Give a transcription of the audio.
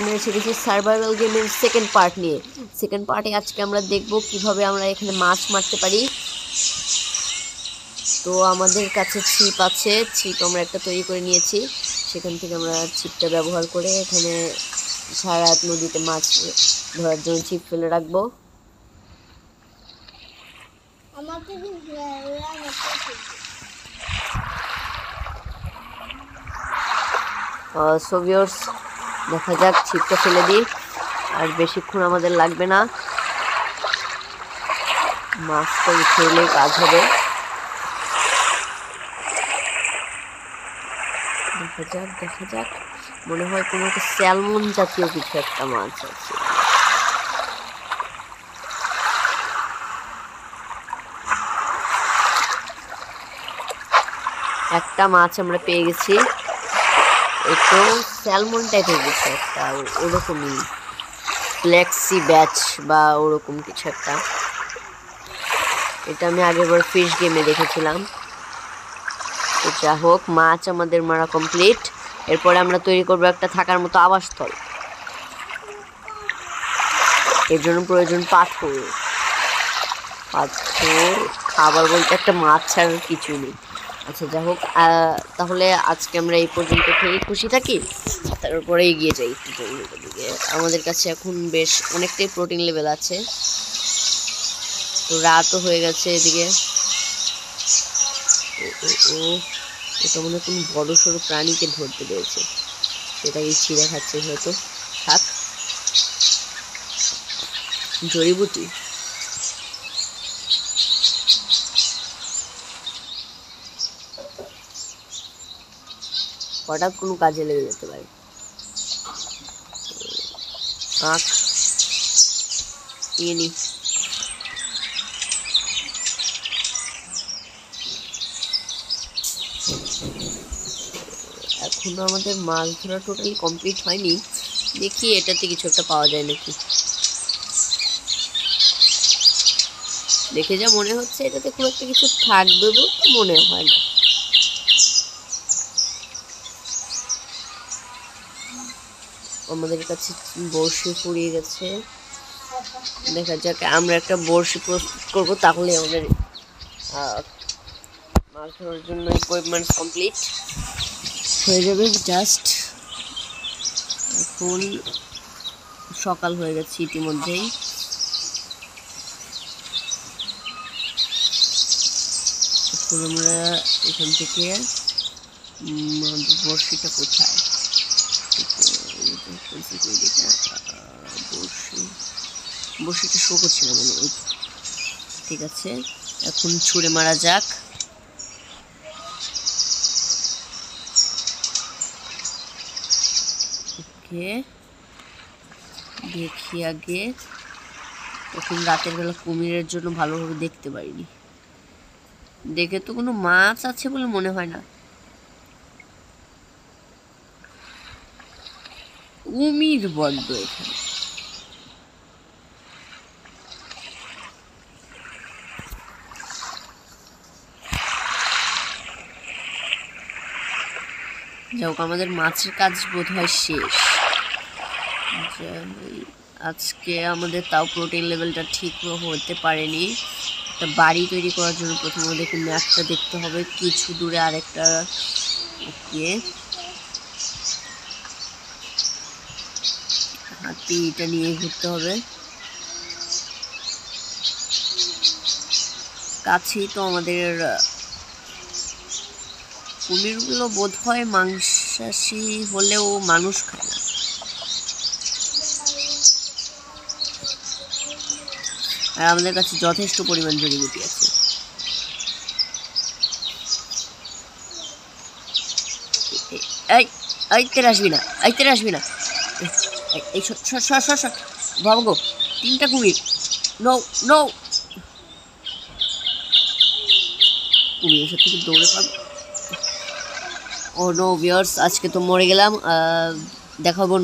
আমরা এসে গেছি সার্ভাইভাল গেমের সেকেন্ড পার্ট নিয়ে। সেকেন্ড পার্টে আজকে আমরা দেখব কিভাবে আমরা এখানে মাছ মারতে পারি। তো আমাদের কাছে ছিপ আছে, ছিপ আমরা একটা তৈরি করে নিয়েছি। সেখান থেকে আমরা ছিপটা ব্যবহার করে এখানে সারা রাত নদীতে মাছ ধরার জন্য ছিপ ফেলে রাখবো। সো ভিউয়ার্স, দেখা যাক, ছিপটা ফেলে দিই, আর বেশিক্ষণ আমাদের লাগবে না, মাছটা উঠে এলে কাজ হবে। দেখা যাক, মনে হয় কোনো একটা স্যালমন জাতীয় কিছু একটা মাছ আছে। একটা মাছ আমরা পেয়ে গেছি, একটু স্যালমন টাইপের কিছু একটা, ওরকমই ব্ল্যাক সি ব্যাচ বা ওরকম কিছু একটা। এটা আমি আগেরবার ফিশ গেমে দেখেছিলাম। তো যা হোক, মাছ আমাদের মারা কমপ্লিট। এরপরে আমরা তৈরি করবো একটা থাকার মতো আবাসস্থল। এর জন্য প্রয়োজন পাথর। খাবার বলতে একটা মাছ ছাড়ার কিছুই নেই। আচ্ছা যা হোক, তাহলে আজকে আমরা এই পর্যন্ত খেয়ে খুশি থাকি, তারপরে এগিয়ে যাই একটু জঙ্গলের দিকে। আমাদের কাছে এখন বেশ অনেকটাই প্রোটিন লেভেল আছে। তো রাতও হয়ে গেছে এদিকে। এটা মনে হয় কোনো বড় সড়ো প্রাণীকে ধরতে পেরেছে, সেটাকে ছিঁড়ে খাচ্ছে হয়তো। থাক, জড়িবুটি। হঠাৎ কোনো কাজে লেগে যেতে পারে। আখ নিয়ে নি। এখনো আমাদের মাছ ধরা টোটালি কমপ্লিট হয়নি, দেখি এটাতে কিছু একটা পাওয়া যায় নাকি। দেখে যা মনে হচ্ছে এটাতে খুব একটা কিছু থাকবে বলে মনে হয় না। আমাদের কাছে বড়শি ফুরিয়ে গেছে, দেখা যাক। আমরা একটা বড়শি প্রস্তুত করবো, তাহলে আমাদের মাছ ধরার জন্য ইকুইপমেন্টস কমপ্লিট হয়ে যাবে। জাস্ট এখন সকাল হয়ে গেছে ইতিমধ্যেই। এখন আমরা এখান থেকে বড়শিটা কোথায়, বড়শিটা শো করছিল মানে। ঠিক আছে, এখন ছুঁড়ে মারা যাক। ওকে, দেখি আগে। এখন রাতের বেলা কুমিরের জন্য ভালোভাবে দেখতে পারিনি, দেখে তো কোনো মাছ আছে বলে মনে হয় না। কুমির বড্ড এখানে। যাক, আমাদের মাছের কাজ বোধ হয় শেষ। আজকে আমাদের তাও প্রোটিন লেভেলটা ঠিক হতে পারেনি। একটা বাড়ি তৈরি করার জন্য প্রথমে আমাদেরকে ম্যাপটা দেখতে হবে, কিছু দূরে আরেকটা। ওকে, হাতি এটা নিয়ে ঘুরতে হবে। কাছেই তো আমাদের কুমিরগুলো বোধ হয় মাংসাশী হলেও মানুষ খায় না। আর আমাদের কাছে যথেষ্ট পরিমাণ জড়িবুটি আছে। তেরে আসবি না, তেরে আসবি না। এই বাবা গো, 3টা কুমির। নো নো, কুমিরের সাথে কি দৌড়ে পাবো? ও নো ভিউয়ার্স, আজকে তো মরে গেলাম। দেখাবো।